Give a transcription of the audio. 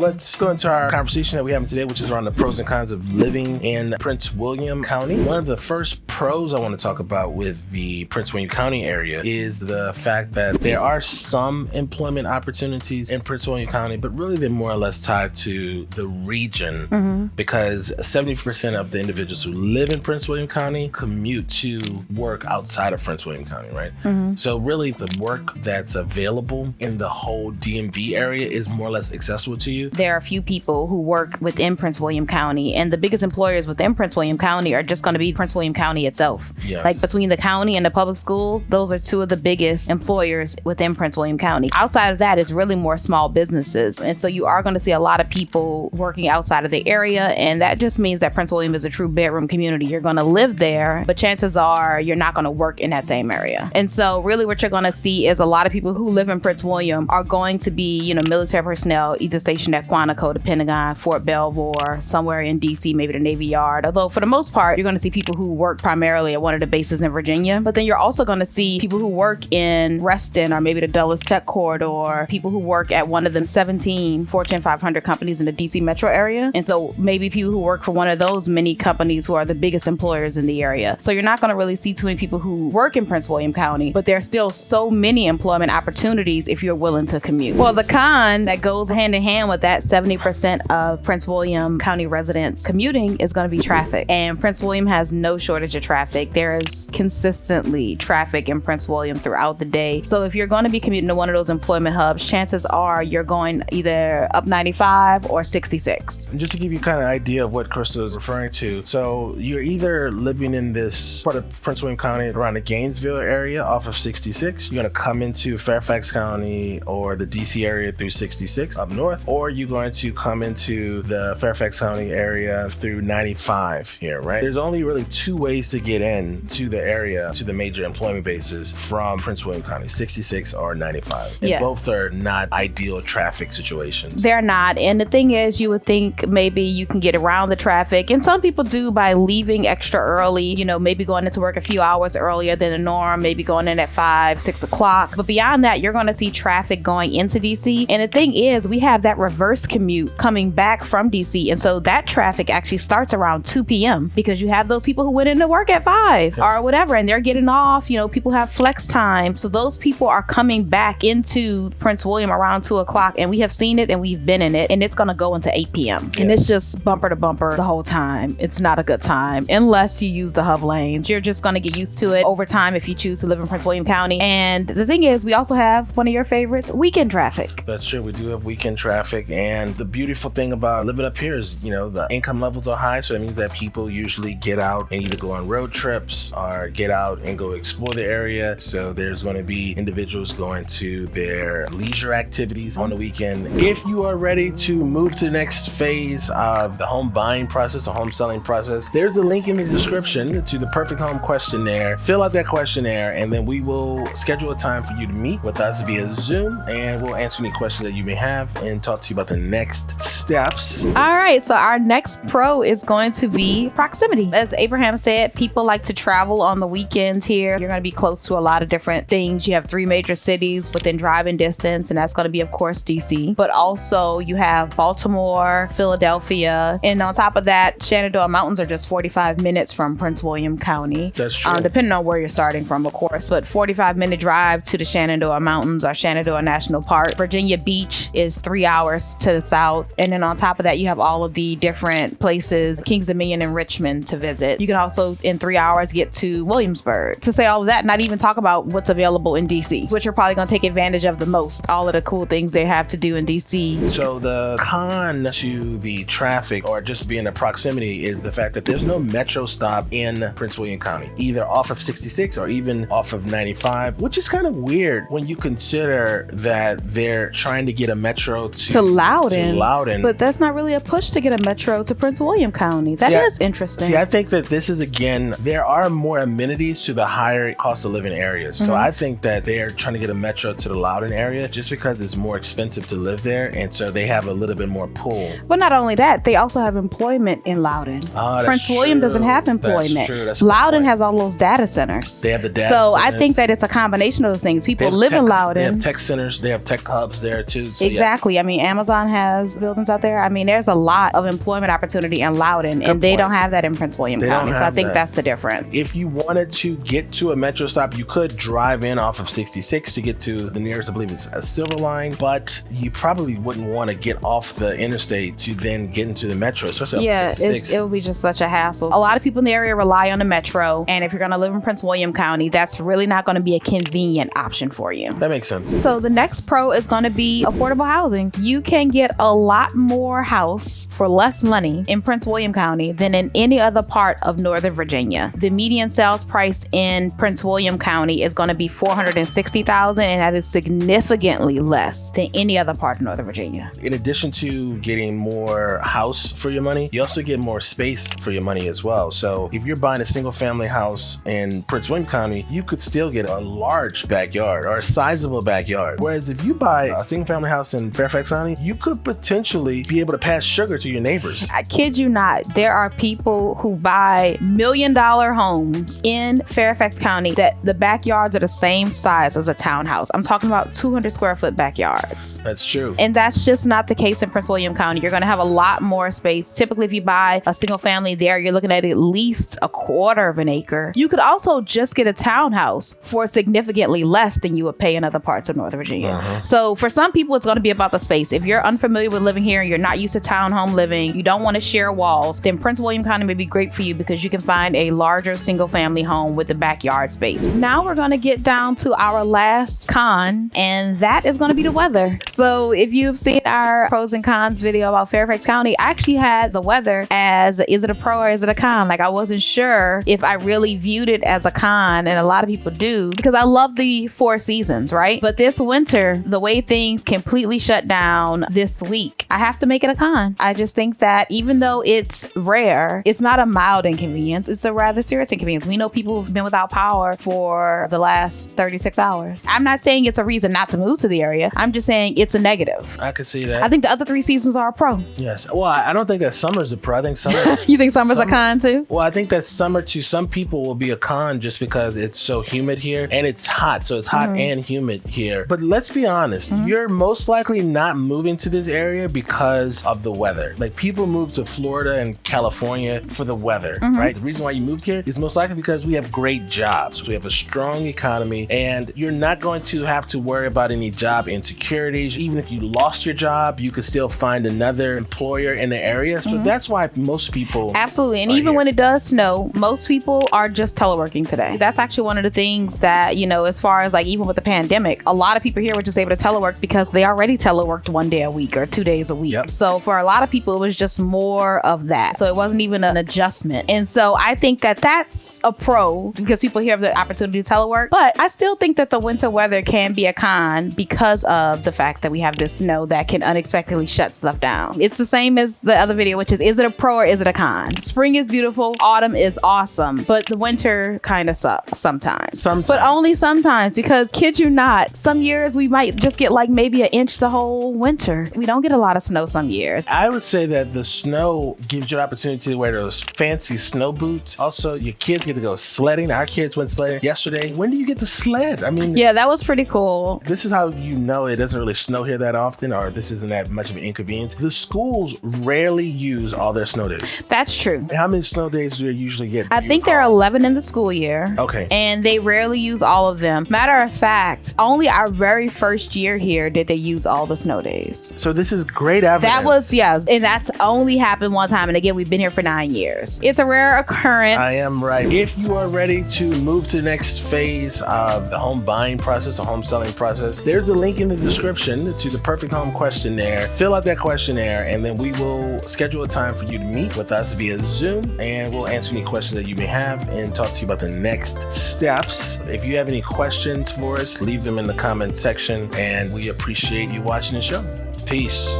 let's go into our conversation that we have today, which is around the pros and cons of living in Prince William County. One of the first pros I want to talk about with the Prince William County area is the fact that there are some employment opportunities in Prince William County, but really they're more or less tied to the region because 70% of the individuals who live in Prince William County commute to work outside of Prince William County, right? So really the work that's available in the whole DMV area is more or less accessible to you. There are a few people who work within Prince William County, and the biggest employers within Prince William County are just going to be Prince William County itself. Yes. Like between the county and the public school, those are two of the biggest employers within Prince William County. Outside of that is really more small businesses. And so you are going to see a lot of people working outside of the area. And that just means that Prince William is a true bedroom community. You're going to live there, but chances are you're not going to work in that same area. And so really what you're going to see is a lot of people who live in Prince William are going to be, military personnel either stationed at Quantico, the Pentagon, Fort Belvoir, somewhere in DC, maybe the Navy Yard. Although for the most part, you're going to see people who work primarily at one of the bases in Virginia. But then you're also going to see people who work in Reston or maybe the Dulles Tech Corridor, people who work at one of the 17 Fortune 500 companies in the DC metro area. And so maybe people who work for one of those many companies who are the biggest employers in the area. So you're not going to really see too many people who work in Prince William County, but there are still so many employment opportunities if you're willing to commute. Well, the con that goes hand in hand with that 70% of Prince William County residents commuting is going to be traffic. And Prince William has no shortage of traffic. There is consistently traffic in Prince William throughout the day. So if you're going to be commuting to one of those employment hubs, chances are you're going either up 95 or 66. And just to give you kind of idea of what Crystal is referring to, so you're either living in this part of Prince William County around the Gainesville area off of 66, you're going to come into Fairfax County or the DC area through 66 up north, or you're going to come into the Fairfax County area through 95 here, right? There's only really two ways to get in to the area, to the major employment bases from Prince William County, 66 or 95. And both are not ideal traffic situations. They're not. And the thing is, you would think maybe you can get around the traffic. And some people do by leaving extra early, maybe going into work a few hours earlier than the norm, maybe going in at 5, 6 o'clock. But beyond that, you're going to see traffic going into DC. And the thing is, we have that reverse commute coming back from DC. And so that traffic actually starts around 2 p.m. because you have those people who went into work at 5 or whatever, and they're getting off. People have flex time. So those people are coming back into Prince William around 2 o'clock. And we have seen it and we've been in it. And it's going to go into 8 p.m. And it's just bumper to bumper the whole time. It's not a good time unless you use the hub lanes. You're just going to get used to it over time if you choose to live in Prince William County. And the thing is, we also have one of your favorites, weekend traffic. That's true. We do have weekend traffic. And the beautiful thing about living up here is, the income levels are high. So it means that people usually get out and either go on road trips or get out and go explore the area. So there's going to be individuals going to their leisure activities on the weekend. If you are ready to move to the next phase of the home buying process, or home selling process, there's a link in the description to the Perfect Home Questionnaire. Fill out that questionnaire, and then we will schedule a time for you to meet with us via Zoom, and we'll answer any questions that you may have and talk to you about the next steps. All right, so our next pro is going to be proximity. As Abraham said, people like to travel on the weekends here. You're going to be close to a lot of different things. You have 3 major cities within driving distance, and that's going to be, of course, DC. But also you have Baltimore, Philadelphia, and on top of that, Shenandoah Mountains are just 45 minutes from Prince William County. That's true. Depending on where you're starting from, of course, but 45-minute drive to the Shenandoah Mountains or Shenandoah National Park. Virginia Beach is 3 hours to the south. And then on top of that, you have all of the different places, Kings Dominion and Richmond, to visit. You can also, in 3 hours, get to Williamsburg. To say all of that, not even talk about what's available in DC, which you're probably going to take advantage of the most. All of the cool things they have to do in DC. So the con to the traffic or just being in proximity is the fact that there's no metro stop in Prince William County, either off of 66 or even off of 95, which is kind of weird when you consider that they're trying to get a metro to Loudoun. But that's not really a push to get a metro to Prince William County. That is interesting. See, I think that this is, again, there are more amenities to the higher cost of living areas. So I think that they're trying to get a metro to the Loudoun area just because it's more expensive to live there. And so they have a little bit more pull. But not only that, they also have employment in Loudoun. Prince William doesn't have employment. Loudoun has all those data centers. They have the data centers. I think that it's a combination of those things. People live in Loudoun. They have tech centers. They have tech hubs there too. So exactly. Yes. I mean, Amazon Amazon has buildings out there. I mean, there's a lot of employment opportunity in Loudoun, and they don't have that in Prince William County. So I think that's the difference. If you wanted to get to a metro stop, you could drive in off of 66 to get to the nearest, I believe it's a Silver Line, but you probably wouldn't want to get off the interstate to then get into the metro, especially up 66. It would be just such a hassle. A lot of people in the area rely on the metro, and if you're going to live in Prince William County, that's really not going to be a convenient option for you. That makes sense. So the next pro is going to be affordable housing. You can get a lot more house for less money in Prince William County than in any other part of Northern Virginia. The median sales price in Prince William County is going to be $460,000, and that is significantly less than any other part of Northern Virginia. In addition to getting more house for your money, you also get more space for your money as well. So if you're buying a single family house in Prince William County, you could still get a large backyard or a sizable backyard. Whereas if you buy a single family house in Fairfax County, you could potentially be able to pass sugar to your neighbors. I kid you not, there are people who buy $1 million homes in Fairfax County that the backyards are the same size as a townhouse. I'm talking about 200 square foot backyards. That's true. And that's just not the case in Prince William County. You're going to have a lot more space. Typically, if you buy a single family there, you're looking at least a quarter of an acre. You could also just get a townhouse for significantly less than you would pay in other parts of Northern Virginia. So for some people, it's going to be about the space. If you're unfamiliar with living here and you're not used to townhome living, you don't want to share walls, then Prince William County may be great for you because you can find a larger single family home with the backyard space. Now we're going to get down to our last con, and that is going to be the weather. So if you've seen our pros and cons video about Fairfax County, I actually had the weather as, is it a pro or is it a con? Like, I wasn't sure if I really viewed it as a con, and a lot of people do, because I love the 4 seasons, right? But this winter, the way things completely shut down this week, I have to make it a con. I just think that even though it's rare, it's not a mild inconvenience. It's a rather serious inconvenience. We know people have been without power for the last 36 hours. I'm not saying it's a reason not to move to the area. I'm just saying it's a negative. I could see that. I think the other 3 seasons are a pro. Yes. Well, I don't think that summer's a pro. I think summer. You think summer's a con too? Well, I think that summer to some people will be a con just because it's so humid here and it's hot. So it's hot and humid here. But let's be honest, you're most likely not moving to this area because of the weather. Like, people move to Florida and California for the weather, right? The reason why you moved here is most likely because we have great jobs. We have a strong economy, and you're not going to have to worry about any job insecurities. Even if you lost your job, you could still find another employer in the area. So that's why most people absolutely. And even when it does snow, most people are just teleworking today. That's actually one of the things that, you know, as far as like even with the pandemic, a lot of people here were just able to telework because they already teleworked 1 day a week or 2 days a week. So for a lot of people, it was just more of that. So it wasn't even an adjustment. And so I think that that's a pro because people here have the opportunity to telework. But I still think that the winter weather can be a con because of the fact that we have this snow that can unexpectedly shut stuff down. It's the same as the other video, which is it a pro or is it a con? Spring is beautiful. Autumn is awesome. But the winter kind of sucks sometimes. But only sometimes, because kid you not, some years we might just get like maybe an inch the whole winter. We don't get a lot of snow some years. I would say that the snow gives you an opportunity to wear those fancy snow boots. Also, your kids get to go sledding. Our kids went sledding yesterday. When do you get to sled? I mean, yeah, that was pretty cool. This is how you know it doesn't really snow here that often, or this isn't that much of an inconvenience. The schools rarely use all their snow days. That's true. How many snow days do they usually get? I think there are 11 in the school year. Okay. And they rarely use all of them. Matter of fact, only our very first year here did they use all the snow days. So this is great evidence. That was, yes. And that's only happened one time. And again, we've been here for 9 years. It's a rare occurrence. I am right. If you are ready to move to the next phase of the home buying process, the home selling process, there's a link in the description to the Perfect Home Questionnaire. Fill out that questionnaire, and then we will schedule a time for you to meet with us via Zoom, and we'll answer any questions that you may have and talk to you about the next steps. If you have any questions for us, leave them in the comment section, and we appreciate you watching the show. Peace.